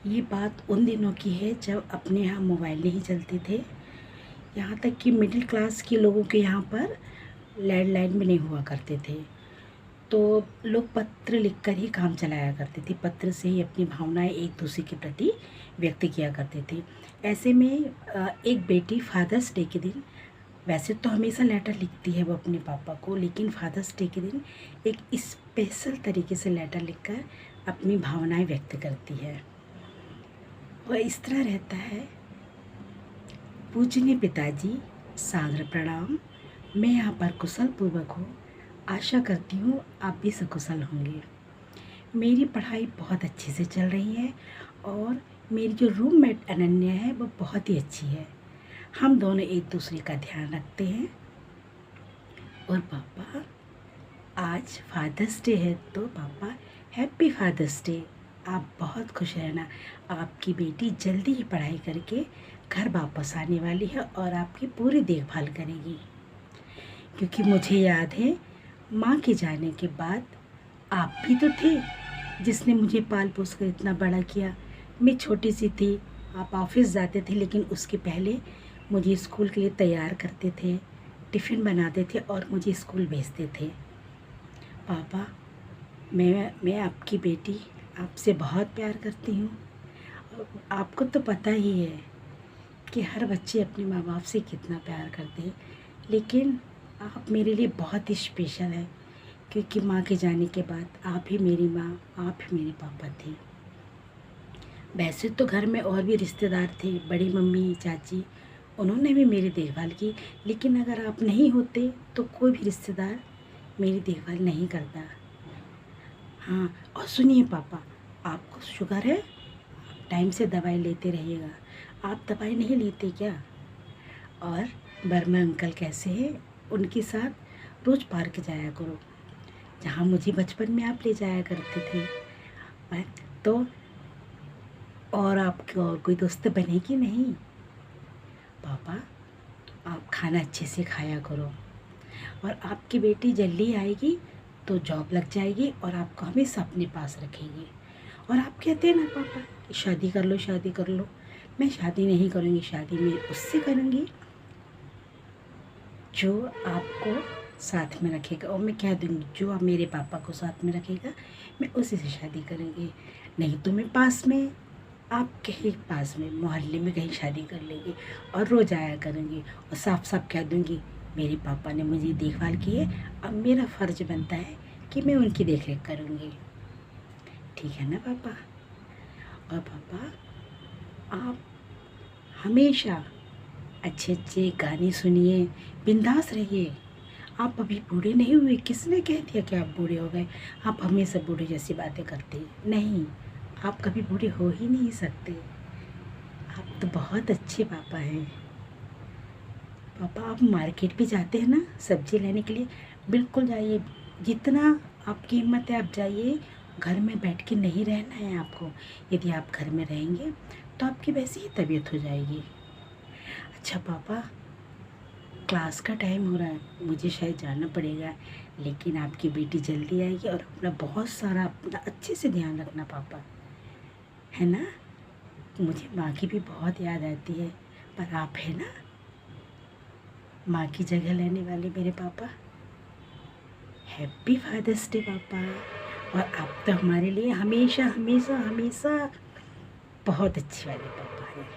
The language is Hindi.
ये बात उन दिनों की है जब अपने यहाँ मोबाइल नहीं चलते थे। यहाँ तक कि मिडिल क्लास के लोगों के यहाँ पर लैंडलाइन भी नहीं हुआ करते थे। तो लोग पत्र लिखकर ही काम चलाया करते थे, पत्र से ही अपनी भावनाएं एक दूसरे के प्रति व्यक्त किया करते थे। ऐसे में एक बेटी फादर्स डे के दिन, वैसे तो हमेशा लेटर लिखती है वो अपने पापा को, लेकिन फादर्स डे के दिन एक स्पेशल तरीके से लेटर लिखकर अपनी भावनाएं व्यक्त करती है। वह इस तरह रहता है। पूजनीय पिताजी, सादर प्रणाम। मैं यहाँ पर कुशल पूर्वक हूँ। आशा करती हूँ आप भी सकुशल होंगे। मेरी पढ़ाई बहुत अच्छे से चल रही है और मेरी जो रूममेट अनन्या है वो बहुत ही अच्छी है। हम दोनों एक दूसरे का ध्यान रखते हैं। और पापा, आज फादर्स डे है तो पापा हैप्पी फादर्स डे। आप बहुत खुश रहना। आपकी बेटी जल्दी ही पढ़ाई करके घर वापस आने वाली है और आपकी पूरी देखभाल करेगी। क्योंकि मुझे याद है माँ के जाने के बाद आप भी तो थे जिसने मुझे पाल पोस कर इतना बड़ा किया। मैं छोटी सी थी, आप ऑफिस जाते थे, लेकिन उसके पहले मुझे स्कूल के लिए तैयार करते थे, टिफ़िन बनाते थे और मुझे स्कूल भेजते थे। पापा, मैं आपकी बेटी आपसे बहुत प्यार करती हूँ। आपको तो पता ही है कि हर बच्चे अपने माँ बाप से कितना प्यार करते हैं, लेकिन आप मेरे लिए बहुत ही स्पेशल है। क्योंकि माँ के जाने के बाद आप ही मेरी माँ, आप ही मेरे पापा थे। वैसे तो घर में और भी रिश्तेदार थे, बड़ी मम्मी, चाची, उन्होंने भी मेरी देखभाल की, लेकिन अगर आप नहीं होते तो कोई भी रिश्तेदार मेरी देखभाल नहीं करता। हाँ, और सुनिए पापा, आपको शुगर है, आप टाइम से दवाई लेते रहिएगा। आप दवाई नहीं लेते क्या? और वर्मा अंकल कैसे हैं? उनके साथ रोज़ पार्क जाया करो, जहाँ मुझे बचपन में आप ले जाया करते थे। तो और आपकी और कोई दोस्त बनेगी नहीं? पापा, आप खाना अच्छे से खाया करो और आपकी बेटी जल्दी आएगी तो जॉब लग जाएगी और आपको हमेशा अपने पास रखेगी। और आप कहते हैं ना पापा, शादी कर लो, शादी कर लो। मैं शादी नहीं करूँगी, शादी में उससे करूँगी जो आपको साथ में रखेगा। और मैं कह दूँगी जो आप मेरे पापा को साथ में रखेगा मैं उसी से शादी करूँगी। नहीं तो मैं पास में, आपके ही पास में मोहल्ले में कहीं शादी कर लेंगी और रोज़ आया करूँगी। और साफ साफ कह दूँगी मेरे पापा ने मुझे देखभाल की है, अब मेरा फ़र्ज़ बनता है कि मैं उनकी देख रेख करूँगी। ठीक है ना पापा? और पापा, आप हमेशा अच्छे अच्छे गाने सुनिए, बिंदास रहिए। आप अभी बूढ़े नहीं हुए। किसने कह दिया कि आप बूढ़े हो गए? आप हमेशा बूढ़े जैसी बातें करते हैं। नहीं, आप कभी बूढ़े हो ही नहीं सकते। आप तो बहुत अच्छे पापा हैं। पापा, आप मार्केट भी जाते हैं ना सब्ज़ी लेने के लिए? बिल्कुल जाइए, जितना आपकी हिम्मत है आप जाइए। घर में बैठ के नहीं रहना है आपको। यदि आप घर में रहेंगे तो आपकी वैसी ही तबीयत हो जाएगी। अच्छा पापा, क्लास का टाइम हो रहा है, मुझे शायद जाना पड़ेगा, लेकिन आपकी बेटी जल्दी आएगी और अपना बहुत सारा अपना अच्छे से ध्यान रखना पापा, है ना? मुझे माँ की भी बहुत याद आती है, पर आप है ना माँ की जगह लेने वाले मेरे पापा। हैप्पी फादर्स डे पापा। और आप तो हमारे लिए हमेशा हमेशा हमेशा बहुत अच्छे वाले पापा हैं।